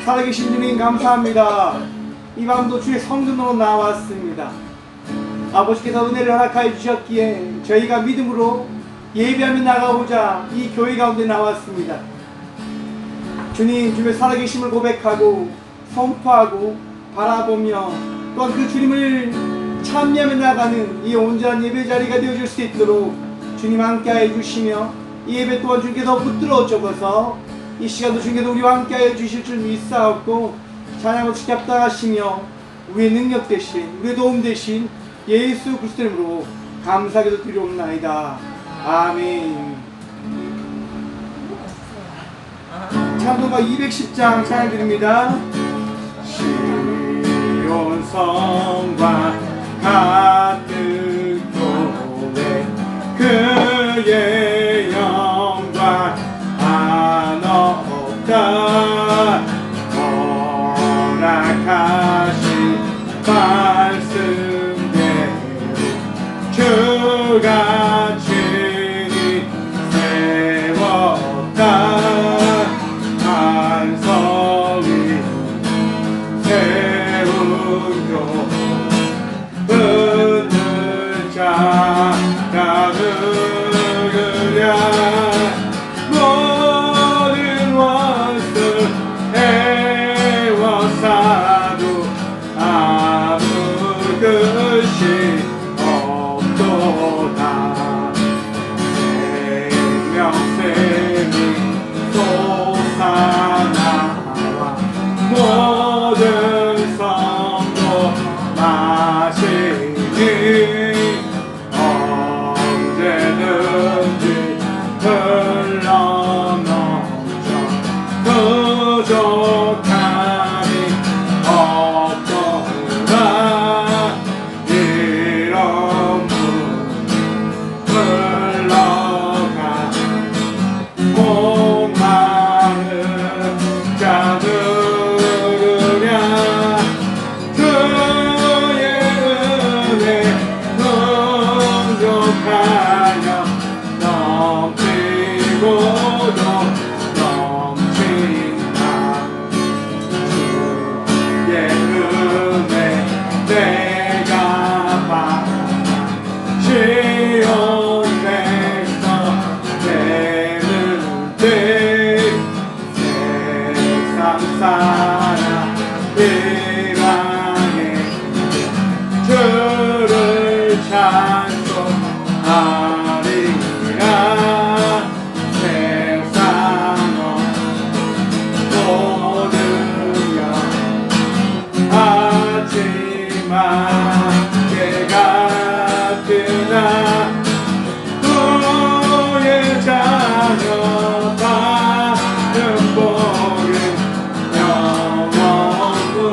살아계신 주님 감사합니다. 이 밤도 주의 성전으로 나왔습니다. 아버지께서 은혜를 허락하여 주셨기에 저희가 믿음으로 예배하며 나가보자 이 교회 가운데 나왔습니다. 주님, 주의 살아계심을 고백하고 선포하고 바라보며 또한 그 주님을 찬미하며 나가는 이 온전한 예배 자리가 되어줄 수 있도록 주님 함께하여 주시며 이 예배 또한 주님께서 붙들어 주셔서 이 시간도 주님께서 우리와 함께하여 주실 줄 믿사옵고 찬양을 합당하시며 우리의 능력 대신 우리의 도움 대신 예수 그리스도 이름으로 감사하게도 드리옵나이다. 아멘. 찬송가 210장 찬양 드립니다. 시온 성과 가득 도래 그의 영광 한없다 허락하신 말씀대로 주가 친히 세웠다 반석 위 세운 교회 은을 자가 누구랴 모든 원수 애워사도 아무 끝이 없도다 생명샘이 솟아나와 모든 성도 마시니 언제든지 흘러넘쳐 부족함이 없도다 이런 물 흘러가 목마른 자 누구랴 주의 은혜 풍족하여 넘치고도 넘친다 주의 은혜 내가 받아 시온 백성 되는 때 세상 사람 이랑에 주를 찬송하리라 세상은 모든 영 하지만 깨가 뜨나 너의 자녀 받은 복은 영원으로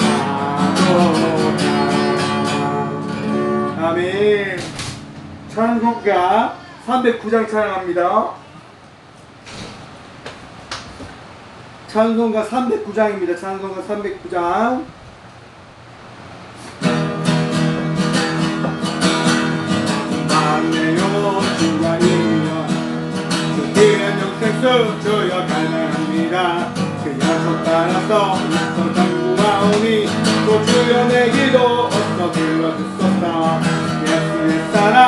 가도다. 아멘. 찬송가 309장 찬양합니다. 찬송가 309장입니다. 찬송가 309장. 만내요 주가 이여 그 길은 영생수 주여 갈망합니다. 그 약속 따라서 있어 장구하오니 또 주여 내 기도 어서 들어주소서. 예수의 사랑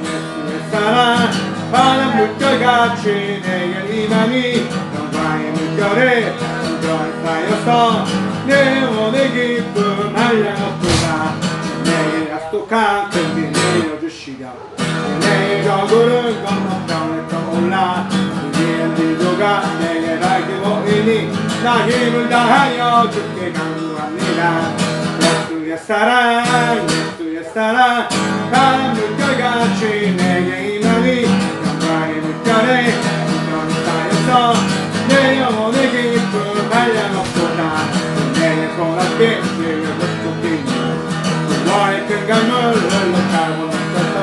예수의 사랑 바람 물결같이 내게 임하니 영광의 물결에 순전히 쌓여서 내 영혼의 기쁨 한량없도다. 내게 약속한 큰빛 내려주시려 내 저구름 건너 평을 떠올라 그의 지도가 내게 밝게 보이니 나 힘을 다하여 주께 간구합니다. 예수의 사랑 예수의 사랑 바람 물결같이 내게 임하니 영광의 물결에 순전히 쌓여서 내 영혼의 기쁨 한량없도다. 내게 손앞에 들려줬고 너의 큰 강물 흘러가고 넘쳐서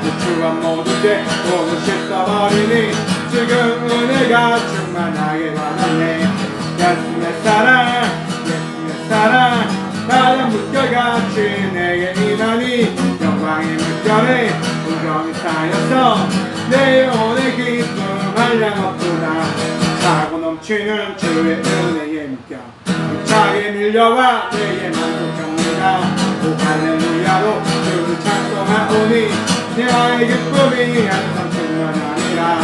그 추한 모든 죄 오늘 씻어버리니 지금 은혜가 충만하게 와닿네. 예수의 사랑 예수의 사랑 바람 물결같이 내게 임하니 영광의 물결에 온전히 쌓여서 내 영혼의 기쁨 한량없도다. 차고 넘 넘치는 주의 은혜에 묶여 차게 밀려와 내게 만족합니다. 오 할렐루야로 주를 찬송하오니 내 나의 기쁨이 항상 충만하니라.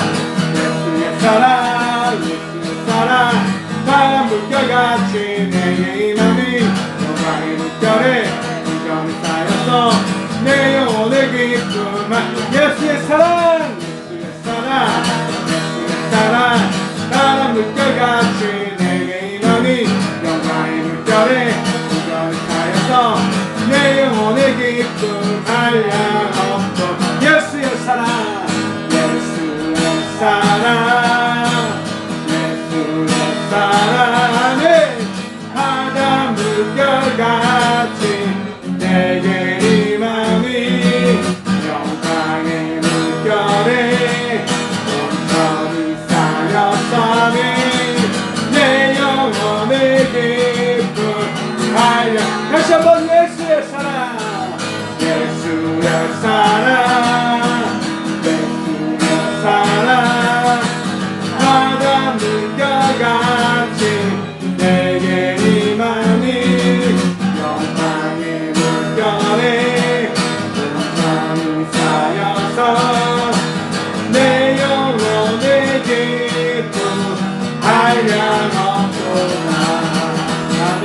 예수의 사랑 예수의 사랑 바람 물결같이 내게 임함이 영광의 물결에 인정이 쌓여서 내 영혼의 기쁨만 예수의 사랑 예수의 사랑 예수의 사랑 바람 물결같이 내게 임함이 영광의 물결에 인정이 쌓여서 내 영혼의 기쁨 한량없고 예수의 사랑 예수의 사랑 예수의 사랑에 바다 물결같이 내게 임함이 영광의 물결에 온전히 쌓였사니 내 영혼의 기쁨 한량 다시 한번 예수의 사랑 예수의 사랑 예수의 사랑 바다 물결같이 내게 임함이 영광의 물결에 온전히 쌓여서 내 영혼의 기쁨 한량없도다. 아멘.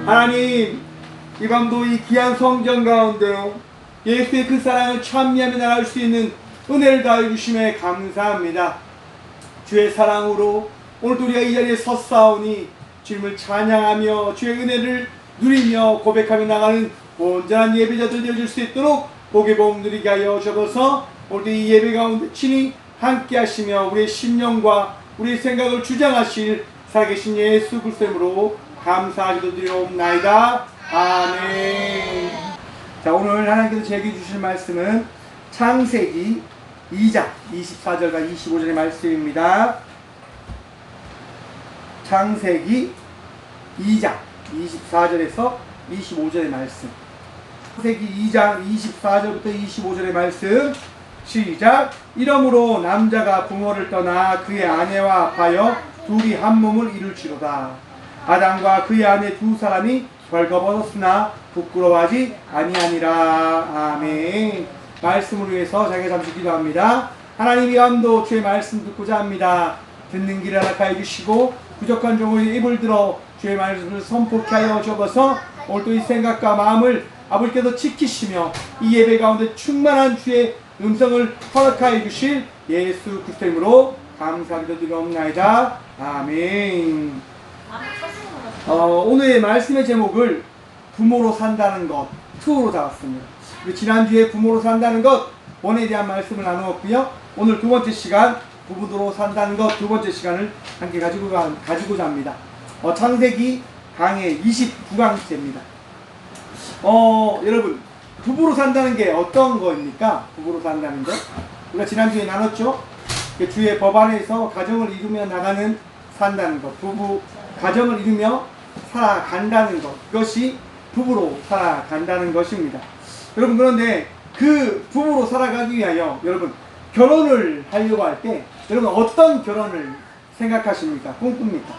하나님, 이 밤도 이 귀한 성전 가운데 예수의 그 사랑을 찬미하며 나갈 수 있는 은혜를 다해 주심에 감사합니다. 주의 사랑으로 오늘도 우리가 이 자리에 섰사오니 주님을 찬양하며 주의 은혜를 누리며 고백하며 나가는 온전한 예배자들 되어줄 수 있도록 복의 보험 누리게 하여 주옵소서. 오늘도 이 예배 가운데 친히 함께 하시며 우리의 심령과 우리의 생각을 주장하실 살아계신 예수 그리스도 이름으로 감사하기도 드리옵나이다. 아멘. 자, 오늘 하나님께서 제게 주실 말씀은 창세기 2장 24절과 25절의 말씀입니다. 창세기 2장 24절에서 25절의 말씀. 창세기 2장 24절부터 25절의 말씀 시작. 이러므로 남자가 부모를 떠나 그의 아내와 합하여 둘이 한 몸을 이룰지로다. 아담과 그의 아내 두 사람이 벌거벗었으나 부끄러워하지 아니하니라. 아멘. 말씀을 위해서 자기가 잠시 기도합니다. 하나님, 이 밤도 주의 말씀 듣고자 합니다. 듣는 길을 허락하여 주시고 부족한 종의 입을 들어 주의 말씀을 선포케 하여 주옵소서. 오늘도 이 생각과 마음을 아버지께서 지키시며 이 예배 가운데 충만한 주의 음성을 허락하여 주실 예수 그리스도 이름으로 감사하기도 드리옵나이다. 아멘. 오늘의 말씀의 제목을 부모로 산다는 것 2로 잡았습니다. 지난주에 부모로 산다는 것 1에 대한 말씀을 나누었고요. 오늘 두 번째 시간 부부로 산다는 것 두 번째 시간을 함께 가지고자 합니다. 창세기 강의 29강째입니다. 여러분, 부부로 산다는 게 어떤 거입니까? 부부로 산다는 것 우리가 지난주에 나눴죠. 주의 법안에서 가정을 이루며 나가는 산다는 것, 부부 가정을 이루며 살아간다는 것, 그것이 부부로 살아간다는 것입니다. 여러분, 그런데 그 부부로 살아가기 위하여 여러분 결혼을 하려고 할 때 여러분 어떤 결혼을 생각하십니까? 꿈꿉니까?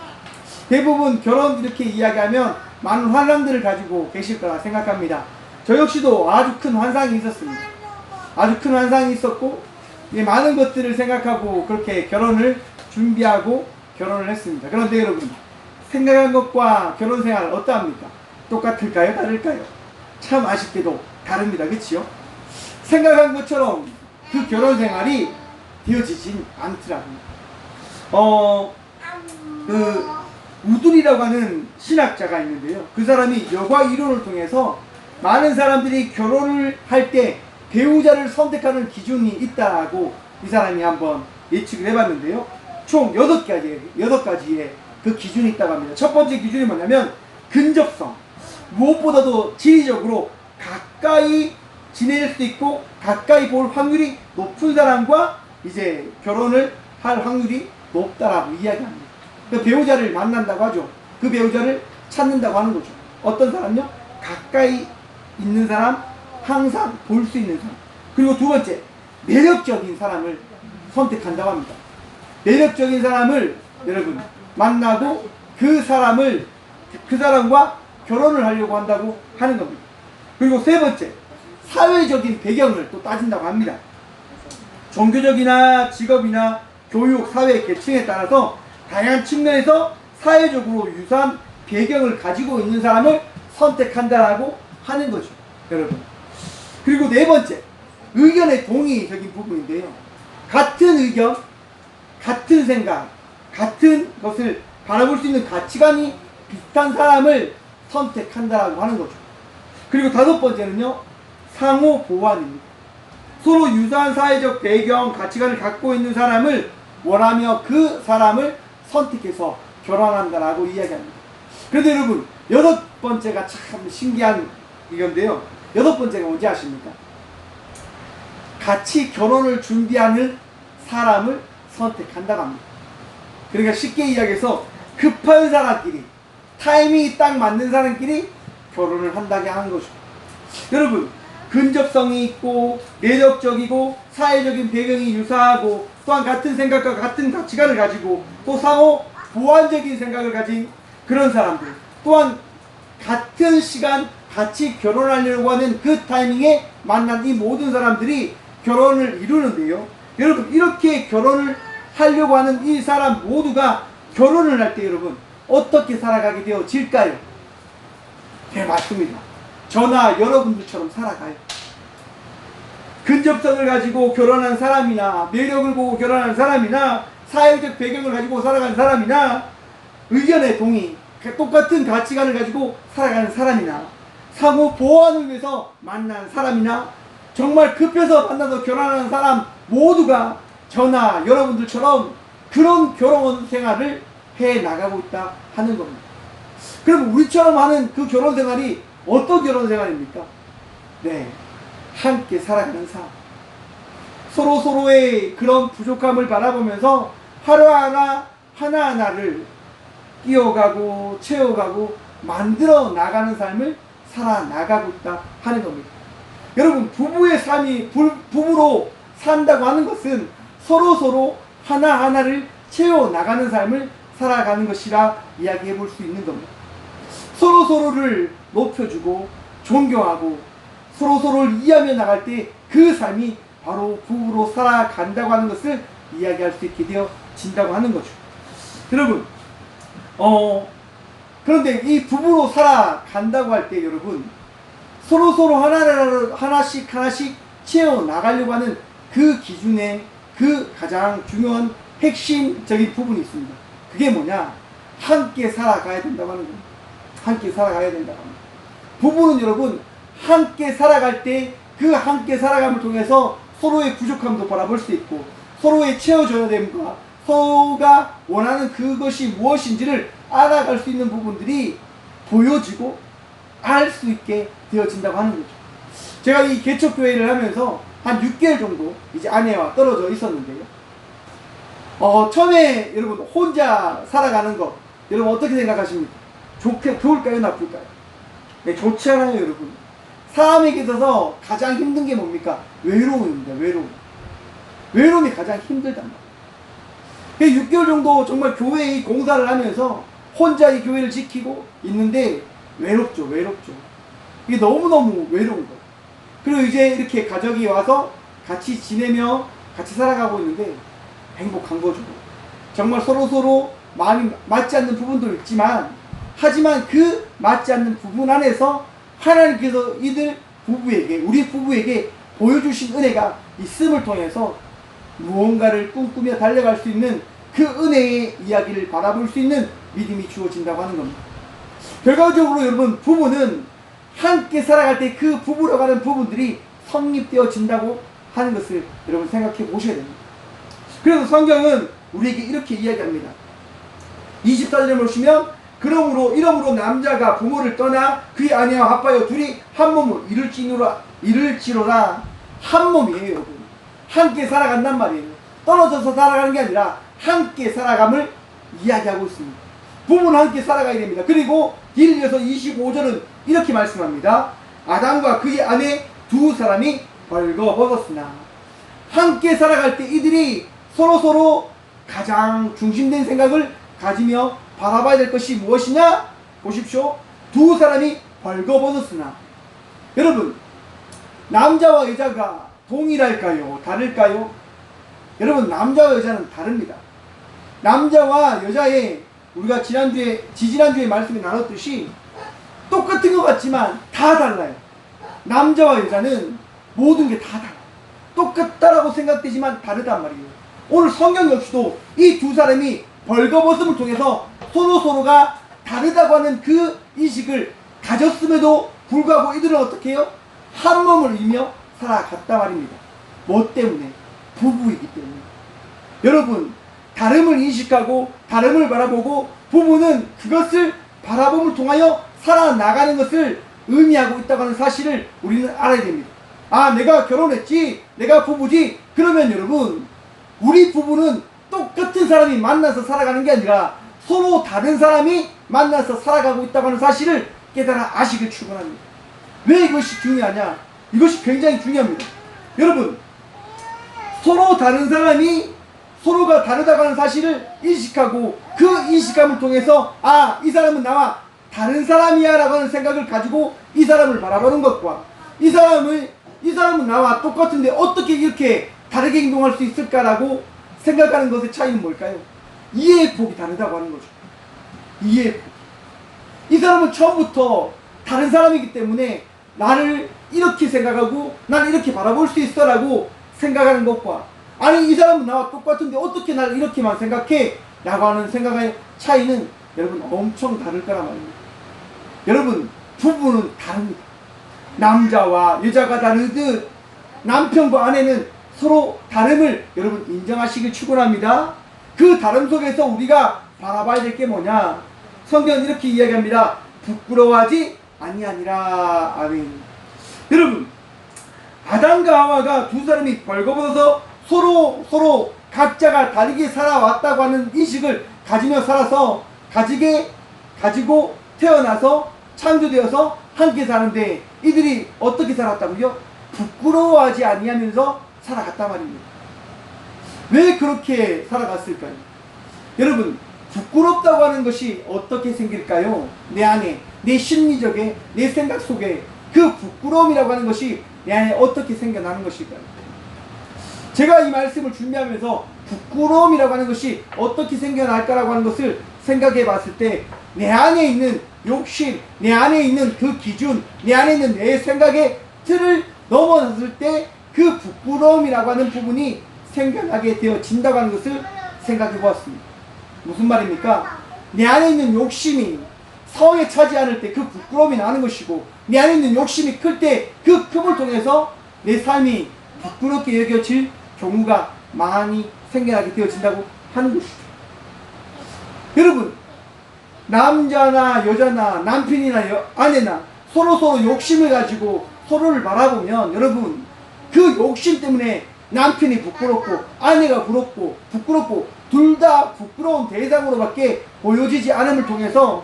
대부분 결혼 이렇게 이야기하면 많은 환상들을 가지고 계실 거라 생각합니다. 저 역시도 아주 큰 환상이 있었습니다. 아주 큰 환상이 있었고 많은 것들을 생각하고 그렇게 결혼을 준비하고 결혼을 했습니다. 그런데 여러분, 생각한 것과 결혼 생활 어떠합니까? 똑같을까요? 다를까요? 참 아쉽게도 다릅니다. 그치요? 생각한 것처럼 그 결혼 생활이 되어지진 않더라고요. 우둘이라고 하는 신학자가 있는데요. 그 사람이 여과 이론을 통해서 많은 사람들이 결혼을 할 때 배우자를 선택하는 기준이 있다고 이 사람이 한번 예측을 해봤는데요. 총 8가지의 그 기준이 있다고 합니다. 첫 번째 기준이 뭐냐면 근접성. 무엇보다도 지리적으로 가까이 지낼 수도 있고 가까이 볼 확률이 높은 사람과 이제 결혼을 할 확률이 높다라고 이야기합니다. 그 배우자를 만난다고 하죠. 그 배우자를 찾는다고 하는 거죠. 어떤 사람요? 가까이 있는 사람, 항상 볼 수 있는 사람. 그리고 두 번째, 매력적인 사람을 선택한다고 합니다. 매력적인 사람을 여러분 만나고 그 사람과 결혼을 하려고 한다고 하는 겁니다. 그리고 세 번째, 사회적인 배경을 또 따진다고 합니다. 종교적이나 직업이나 교육, 사회 계층에 따라서 다양한 측면에서 사회적으로 유사한 배경을 가지고 있는 사람을 선택한다라고 하는 거죠, 여러분. 그리고 네 번째, 의견의 동의적인 부분인데요. 같은 의견, 같은 생각, 같은 것을 바라볼 수 있는 가치관이 비슷한 사람을 선택한다라고 하는 거죠. 그리고 다섯 번째는요, 상호 보완입니다. 서로 유사한 사회적 배경, 가치관을 갖고 있는 사람을 원하며 그 사람을 선택해서 결혼한다라고 이야기합니다. 그런데 여러분, 여섯 번째가 참 신기한 이건데요. 여섯 번째가 뭔지 아십니까? 같이 결혼을 준비하는 사람을 선택한다고 합니다. 그러니까 쉽게 이야기해서 급한 사람끼리, 타이밍이 딱 맞는 사람끼리 결혼을 한다게 하는 거죠. 여러분, 근접성이 있고 매력적이고 사회적인 배경이 유사하고 또한 같은 생각과 같은 가치관을 가지고 또 상호 보완적인 생각을 가진 그런 사람들, 또한 같은 시간 같이 결혼하려고 하는 그 타이밍에 만난 이 모든 사람들이 결혼을 이루는데요. 여러분, 이렇게 결혼을 하려고 하는 이 사람 모두가 결혼을 할 때 여러분 어떻게 살아가게 되어질까요? 네, 맞습니다. 저나 여러분들처럼 살아가요. 근접성을 가지고 결혼한 사람이나 매력을 보고 결혼한 사람이나 사회적 배경을 가지고 살아가는 사람이나 의견의 동의, 똑같은 가치관을 가지고 살아가는 사람이나 상호 보완을 위해서 만난 사람이나 정말 급해서 만나서 결혼하는 사람 모두가 저나 여러분들처럼 그런 결혼 생활을 해 나가고 있다 하는 겁니다. 그럼 우리처럼 하는 그 결혼 생활이 어떤 결혼 생활입니까? 네, 함께 살아가는 삶. 서로의 그런 부족함을 바라보면서 하나하나를 끼워가고 채워가고 만들어 나가는 삶을 살아나가고 있다 하는 겁니다. 여러분, 부부의 삶이 부부로 산다고 하는 것은 서로 하나하나를 채워나가는 삶을 살아가는 것이라 이야기해 볼 수 있는 겁니다. 서로를 높여주고 존경하고 서로를 이해하며 나갈 때 그 삶이 바로 부부로 살아간다고 하는 것을 이야기할 수 있게 되어진다고 하는 거죠. 여러분, 그런데 이 부부로 살아간다고 할 때 여러분 서로 하나씩 채워나가려고 하는 그 기준에 그 가장 중요한 핵심적인 부분이 있습니다. 그게 뭐냐? 함께 살아가야 된다고 하는 겁니다. 함께 살아가야 된다고 합니다. 부부는 여러분 함께 살아갈 때 그 함께 살아감을 통해서 서로의 부족함도 바라볼 수 있고 서로의 채워줘야 됨과 서로가 원하는 그것이 무엇인지를 알아갈 수 있는 부분들이 보여지고 알 수 있게 되어진다고 하는 거죠. 제가 이 개척교회를 하면서 한 6개월 정도 이제 아내와 떨어져 있었는데요. 처음에 여러분 혼자 살아가는 것 여러분 어떻게 생각하십니까? 좋을까요? 나쁠까요? 네, 좋지 않아요, 여러분. 사람에게 있어서 가장 힘든 게 뭡니까? 외로움입니다. 외로움이 가장 힘들단 말이에요. 6개월 정도 정말 교회의 공사를 하면서 혼자 이 교회를 지키고 있는데 외롭죠. 이게 너무너무 외로운 거예요. 그리고 이제 이렇게 가족이 와서 같이 지내며 같이 살아가고 있는데 행복한 거죠. 정말 서로 마음이 맞지 않는 부분도 있지만 하지만 그 맞지 않는 부분 안에서 하나님께서 우리 부부에게 보여주신 은혜가 있음을 통해서 무언가를 꿈꾸며 달려갈 수 있는 그 은혜의 이야기를 바라볼 수 있는 믿음이 주어진다고 하는 겁니다. 결과적으로 여러분 부부는 함께 살아갈 때 그 부부로 가는 부분들이 성립되어진다고 하는 것을 여러분 생각해 보셔야 됩니다. 그래서 성경은 우리에게 이렇게 이야기합니다. 24절에 보시면 이러므로 남자가 부모를 떠나 그의 아내와 합하여 둘이 한 몸을 이룰지로라. 한 몸이에요, 여러분. 함께 살아간단 말이에요. 떨어져서 살아가는 게 아니라 함께 살아감을 이야기하고 있습니다. 부부는 함께 살아가야 됩니다. 그리고 뒤를 이어서 25절은 이렇게 말씀합니다. 아담과 그의 아내 두 사람이 벌거벗었으나 함께 살아갈 때 이들이 서로 가장 중심된 생각을 가지며 바라봐야 될 것이 무엇이냐? 보십시오. 두 사람이 벌거벗었으나. 여러분, 남자와 여자가 동일할까요? 다를까요? 여러분, 남자와 여자는 다릅니다. 남자와 여자의, 우리가 지지난주에 말씀을 나눴듯이 똑같은 것 같지만 다 달라요. 남자와 여자는 모든 게 다 달라요. 똑같다라고 생각되지만 다르단 말이에요. 오늘 성경 역시도 이 두 사람이 벌거벗음을 통해서 서로가 다르다고 하는 그 인식을 가졌음에도 불구하고 이들은 어떻게 해요? 한 몸을 이루며 살아갔단 말입니다. 뭐 때문에? 부부이기 때문에. 여러분, 다름을 인식하고 다름을 바라보고 부부는 그것을 바라봄을 통하여 살아나가는 것을 의미하고 있다고 하는 사실을 우리는 알아야 됩니다. 아, 내가 결혼했지, 내가 부부지. 그러면 여러분, 우리 부부는 똑같은 사람이 만나서 살아가는 게 아니라 서로 다른 사람이 만나서 살아가고 있다고 하는 사실을 깨달아 아시길 축원합니다. 왜 이것이 중요하냐? 이것이 굉장히 중요합니다. 여러분, 서로 다른 사람이 서로가 다르다고 하는 사실을 인식하고 그 인식감을 통해서 아, 이 사람은 나와 다른 사람이야 라고 하는 생각을 가지고 이 사람을 바라보는 것과 이 사람은 나와 똑같은데 어떻게 이렇게 다르게 행동할 수 있을까라고 생각하는 것의 차이는 뭘까요? 이해의 폭이 다르다고 하는 거죠. 이해의 폭. 이 사람은 처음부터 다른 사람이기 때문에 나를 이렇게 생각하고 나를 이렇게 바라볼 수 있어 라고 생각하는 것과 아니, 이 사람은 나와 똑같은데 어떻게 나를 이렇게만 생각해? 라고 하는 생각의 차이는 여러분 엄청 다를 거란 말입니다. 여러분, 부부는 다릅니다. 남자와 여자가 다르듯 남편과 아내는 서로 다름을 여러분 인정하시길 축원합니다. 그 다름 속에서 우리가 바라봐야 될 게 뭐냐? 성경은 이렇게 이야기합니다. 부끄러워하지 아니하니라. 아멘. 여러분, 아담과 하와가 두 사람이 벌거벗어서 서로 각자가 다르게 살아왔다고 하는 인식을 가지며 살아서 가지고 태어나서 창조되어서 함께 사는데 이들이 어떻게 살았다고요? 부끄러워하지 아니하면서 살아갔단 말입니다. 왜 그렇게 살아갔을까요? 여러분, 부끄럽다고 하는 것이 어떻게 생길까요? 내 안에, 내 심리적에, 내 생각 속에 그 부끄러움이라고 하는 것이 내 안에 어떻게 생겨나는 것일까요? 제가 이 말씀을 준비하면서 부끄러움이라고 하는 것이 어떻게 생겨날까라고 하는 것을 생각해 봤을 때 내 안에 있는 욕심, 내 안에 있는 그 기준, 내 안에 있는 내 생각의 틀을 넘어섰을 때 그 부끄러움이라고 하는 부분이 생겨나게 되어진다고 하는 것을 생각해 보았습니다. 무슨 말입니까? 내 안에 있는 욕심이 성에 차지 않을 때 그 부끄러움이 나는 것이고 내 안에 있는 욕심이 클 때 그 큼을 통해서 내 삶이 부끄럽게 여겨질 경우가 많이 생겨나게 되어진다고 하는 것이죠. 여러분, 남자나 여자나 남편이나 아내나 서로 욕심을 가지고 서로를 바라보면 여러분 그 욕심 때문에 남편이 부끄럽고 아내가 부끄럽고 둘 다 부끄러운 대상으로밖에 보여지지 않음을 통해서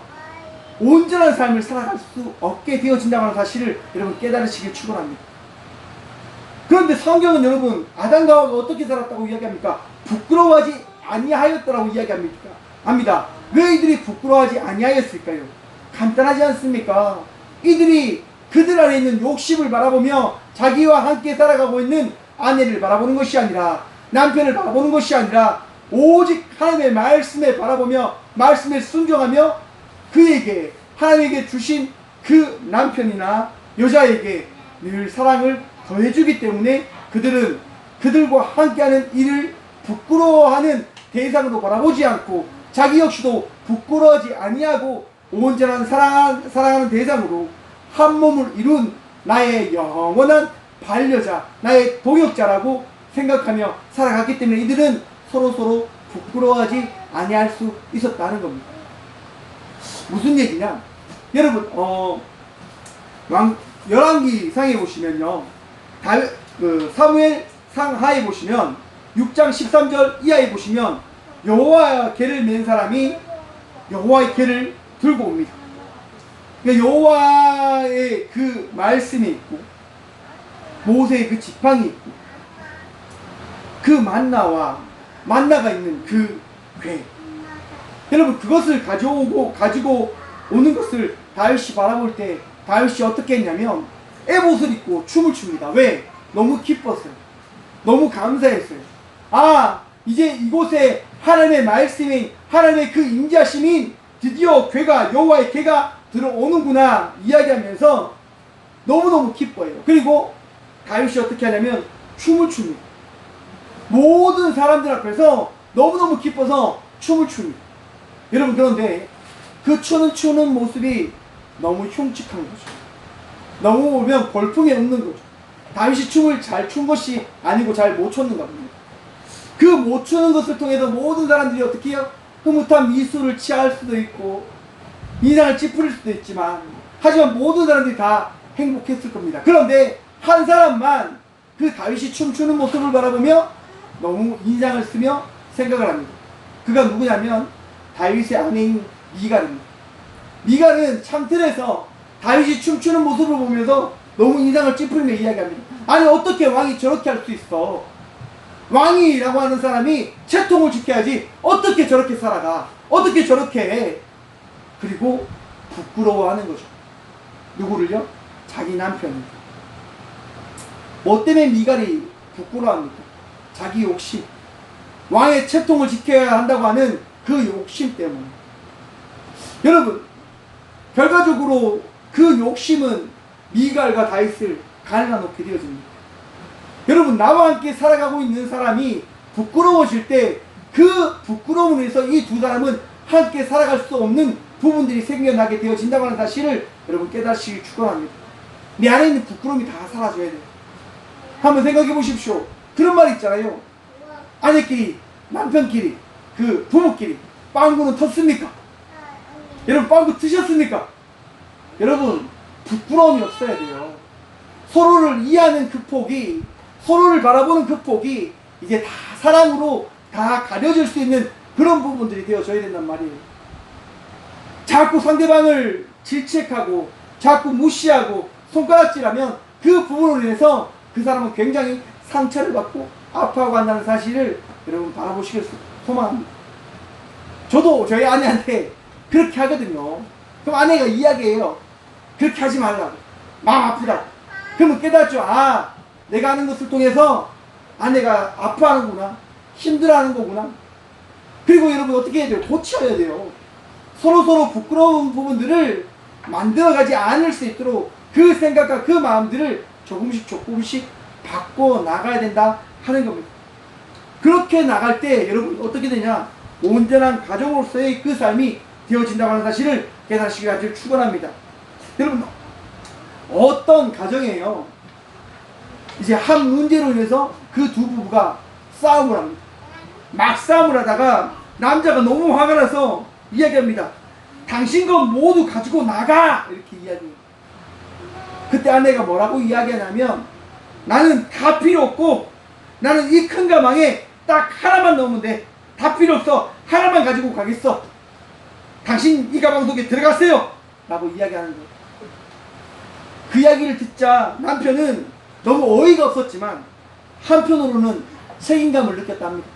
온전한 삶을 살아갈 수 없게 되어진다는 하는 사실을 여러분 깨달으시길 축원합니다. 그런데 성경은 여러분 아담과 하와가 어떻게 살았다고 이야기합니까? 부끄러워하지 아니하였다라고 이야기합니다. 왜 이들이 부끄러워하지 아니하였을까요? 간단하지 않습니까? 이들이 그들 안에 있는 욕심을 바라보며 자기와 함께 살아가고 있는 아내를 바라보는 것이 아니라 남편을 바라보는 것이 아니라 오직 하나님의 말씀에 바라보며 말씀에 순종하며 그에게 하나님에게 주신 그 남편이나 여자에게 늘 사랑을 더해주기 때문에 그들은 그들과 함께하는 일을 부끄러워하는 대상으로 바라보지 않고 자기 역시도 부끄러워하지 아니하고 온전한 사랑하는 대상으로 한 몸을 이룬 나의 영원한 반려자, 나의 동역자라고 생각하며 살아갔기 때문에 이들은 서로 부끄러워하지 아니할 수 있었다는 겁니다. 무슨 얘기냐? 여러분, 열왕기상에 보시면요, 사무엘 상하에 보시면 6장 13절 이하에 보시면 여호와의 개를 맨 사람이 여호와의 개를 들고 옵니다. 그러니까 여호와의 그 말씀이 있고 모세의 그 지팡이 있고 그 만나와 만나가 있는 그 괴. 여러분, 그것을 가지고 오는 것을 다윗이 바라볼 때 다윗이 어떻게 했냐면 에봇을 입고 춤을 춥니다. 왜? 너무 기뻤어요. 너무 감사했어요. 아, 이제 이곳에 하나님의 말씀인 하나님의 그 임재하심인 드디어 괴가, 여호와의 괴가 들어오는구나 이야기하면서 너무너무 기뻐해요. 그리고 다윗이 어떻게 하냐면 춤을 춥니다. 모든 사람들 앞에서 너무너무 기뻐서 춤을 춥니다. 여러분, 그런데 그 추는 모습이 너무 흉측한 거죠. 너무 보면 볼품이 없는 거죠. 다윗이 춤을 잘 춘 것이 아니고 잘 못 췄는가 봅니다. 그 못 추는 것을 통해서 모든 사람들이 어떻게 해요? 흐뭇한 미소를 취할 수도 있고 인상을 찌푸릴 수도 있지만, 하지만 모든 사람들이 다 행복했을 겁니다. 그런데 한 사람만 그 다윗이 춤추는 모습을 바라보며 너무 인상을 쓰며 생각을 합니다. 그가 누구냐면 다윗의 아내인 미갈입니다. 미갈은 창틀에서 다윗이 춤추는 모습을 보면서 너무 인상을 찌푸리며 이야기합니다. 아니, 어떻게 왕이 저렇게 할 수 있어? 왕이라고 하는 사람이 채통을 지켜야지 어떻게 저렇게 살아가? 어떻게 저렇게 해? 그리고 부끄러워하는 거죠. 누구를요? 자기 남편입니다. 뭐 때문에 미갈이 부끄러워합니까? 자기 욕심. 왕의 채통을 지켜야 한다고 하는 그 욕심 때문에. 여러분, 결과적으로 그 욕심은 미갈과 다윗을 갈라놓게 되어집니다. 여러분, 나와 함께 살아가고 있는 사람이 부끄러워질 때 그 부끄러움을 위해서 이 두 사람은 함께 살아갈 수 없는 부분들이 생겨나게 되어진다고 하는 사실을 여러분 깨닫시기 축원합니다. 내 안에 있는 부끄러움이 다 사라져야 돼요. 한번 생각해 보십시오. 그런 말 있잖아요. 아내끼리, 남편끼리, 그 부모끼리 빵구는 텄습니까? 여러분, 빵구 트셨습니까? 여러분, 부끄러움이 없어야 돼요. 서로를 이해하는 그 폭이, 서로를 바라보는 그 폭이 이제 다 사랑으로 다 가려질 수 있는 그런 부분들이 되어져야 된단 말이에요. 자꾸 상대방을 질책하고 자꾸 무시하고 손가락질하면 그 부분으로 인해서 그 사람은 굉장히 상처를 받고 아파하고 한다는 사실을 여러분 바라보시길 소망합니다. 저도 저희 아내한테 그렇게 하거든요. 그럼 아내가 이야기해요. 그렇게 하지 말라고. 마음 아프다고. 그러면 깨닫죠. 아, 내가 하는 것을 통해서 아내가 아파하는구나. 힘들어하는 거구나. 그리고 여러분 어떻게 해야 돼요? 고쳐야 돼요. 서로 부끄러운 부분들을 만들어가지 않을 수 있도록 그 생각과 그 마음들을 조금씩 바꿔 나가야 된다 하는 겁니다. 그렇게 나갈 때 여러분 어떻게 되냐? 온전한 가족으로서의 그 삶이 되어진다고 하는 사실을 깨닫시기를 축원합니다. 여러분, 어떤 가정이에요? 이제 한 문제로 인해서 그 두 부부가 싸움을 합니다. 막 싸움을 하다가 남자가 너무 화가 나서 이야기합니다. 당신 건 모두 가지고 나가! 이렇게 이야기해요. 그때 아내가 뭐라고 이야기하냐면, 나는 다 필요 없고 나는 이 큰 가방에 딱 하나만 넣으면 돼. 다 필요 없어. 하나만 가지고 가겠어. 당신 이 가방 속에 들어가세요! 라고 이야기하는 거예요. 그 이야기를 듣자 남편은 너무 어이가 없었지만 한편으로는 책임감을 느꼈다 합니다.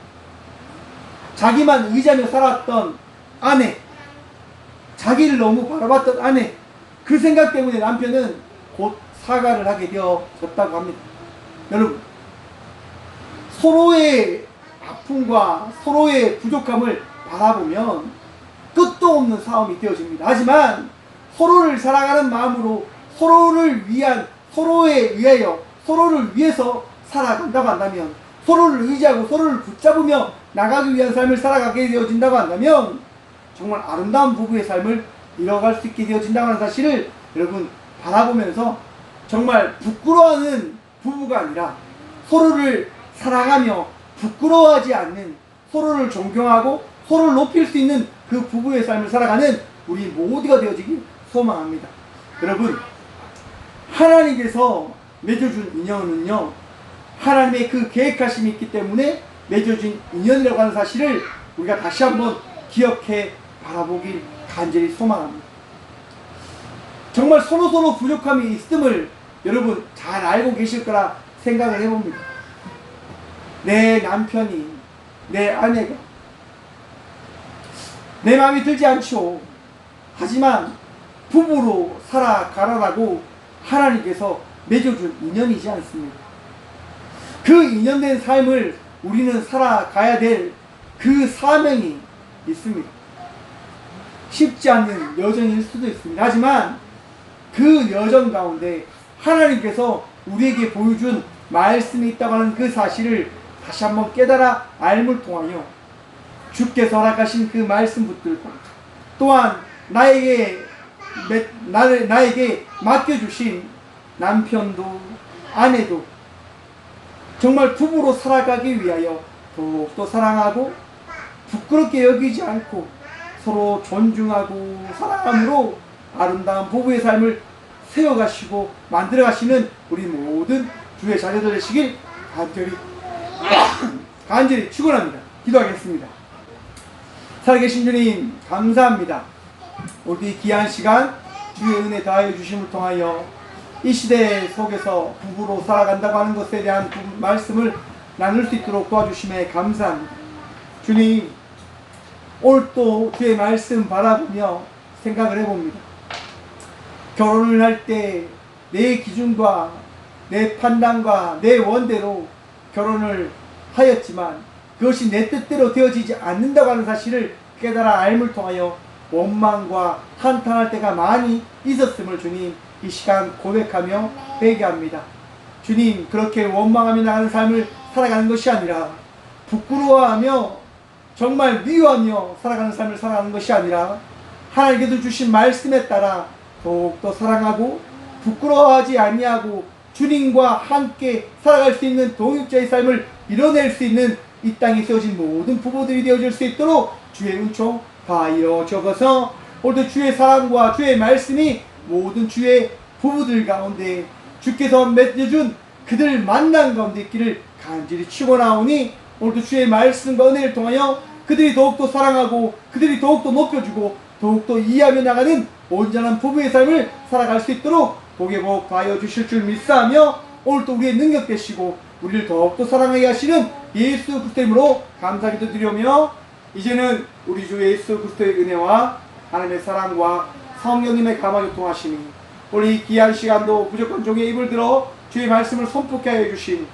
자기만 의지하며 살았던 아내, 자기를 너무 바라봤던 아내, 그 생각 때문에 남편은 곧 사과를 하게 되어졌다고 합니다. 여러분, 서로의 아픔과 서로의 부족함을 바라보면 끝도 없는 싸움이 되어집니다. 하지만 서로를 사랑하는 마음으로 서로를 위한, 서로에 의하여, 서로를 위해서 살아간다고 한다면, 서로를 의지하고 서로를 붙잡으며 나가기 위한 삶을 살아가게 되어진다고 한다면 정말 아름다운 부부의 삶을 이뤄갈 수 있게 되어진다고 하는 사실을 여러분 바라보면서 정말 부끄러워하는 부부가 아니라 서로를 사랑하며 부끄러워하지 않는, 서로를 존경하고 서로를 높일 수 있는 그 부부의 삶을 살아가는 우리 모두가 되어지길 소망합니다. 여러분, 하나님께서 맺어준 인연은요, 하나님의 그 계획하심이 있기 때문에 맺어진 인연이라고 하는 사실을 우리가 다시 한번 기억해 바라보길 간절히 소망합니다. 정말 서로 부족함이 있음을 여러분 잘 알고 계실 거라 생각을 해봅니다. 내 남편이 내 아내가 내 마음에 들지 않죠. 하지만 부부로 살아가라라고 하나님께서 맺어준 인연이지 않습니까? 그 인연된 삶을 우리는 살아가야 될 그 사명이 있습니다. 쉽지 않는 여정일 수도 있습니다. 하지만 그 여정 가운데 하나님께서 우리에게 보여준 말씀이 있다고 하는 그 사실을 다시 한번 깨달아 알물 통하여 주께서 허락하신 그 말씀 붙들고 또한 나에게 맡겨주신 남편도 아내도 정말 부부로 살아가기 위하여 더욱더 사랑하고 부끄럽게 여기지 않고 서로 존중하고 사랑함으로 아름다운 부부의 삶을 세워가시고 만들어가시는 우리 모든 주의 자녀들 되시길 간절히 축원합니다. 기도하겠습니다. 살아계신 주님 감사합니다. 오늘 이 귀한 시간 주의 은혜 다하여 주심을 통하여 이 시대 속에서 부부로 살아간다고 하는 것에 대한 말씀을 나눌 수 있도록 도와주심에 감사합니다. 주님, 오늘 또 주의 말씀 바라보며 생각을 해봅니다. 결혼을 할 때 내 기준과 내 판단과 내 원대로 결혼을 하였지만 그것이 내 뜻대로 되어지지 않는다고 하는 사실을 깨달아 알물 통하여 원망과 한탄할 때가 많이 있었음을 주님 이 시간 고백하며 회개합니다. 주님, 그렇게 원망하며 나가는 삶을 살아가는 것이 아니라 부끄러워하며 정말 미워하며 살아가는 삶을 살아가는 것이 아니라 하나님께서 주신 말씀에 따라 더욱더 사랑하고 부끄러워하지 아니하고 주님과 함께 살아갈 수 있는 동역자의 삶을 이뤄낼 수 있는 이 땅에 세워진 모든 부부들이 되어질 수 있도록 주의 은총 다하여 주옵소서. 오늘도 주의 사랑과 주의 말씀이 모든 주의 부부들 가운데 주께서 맺어준 그들 만남 가운데 있기를 간절히 축원하오니 오늘도 주의 말씀과 은혜를 통하여 그들이 더욱더 사랑하고 그들이 더욱더 높여주고 더욱더 이해하며 나가는 온전한 부부의 삶을 살아갈 수 있도록 복의 복 하여 주실 줄 믿사하며 오늘도 우리의 능력 되시고 우리를 더욱더 사랑하게 하시는 예수 그리스도의 이름으로 감사기도 드리며 이제는 우리 주 예수 그리스도의 은혜와 하나님의 사랑과 성령님의 감화교통하시니 우리 이 귀한 시간도 무조건 종의 입을 들어 주의 말씀을 손붙게 하여 주신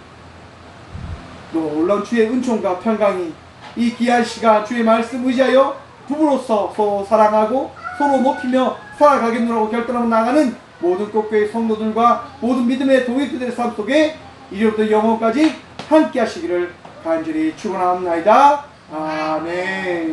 놀라운 주의 은총과 평강이 이 귀한 시간 주의 말씀 의지하여 부부로서 서로 사랑하고 서로 높이며 살아가겠노라고 결단하고 나가는 모든 꽃교회 성도들과 모든 믿음의 동역자들의 삶 속에 이제부터 영원까지 함께 하시기를 간절히 축원합니다. 아멘.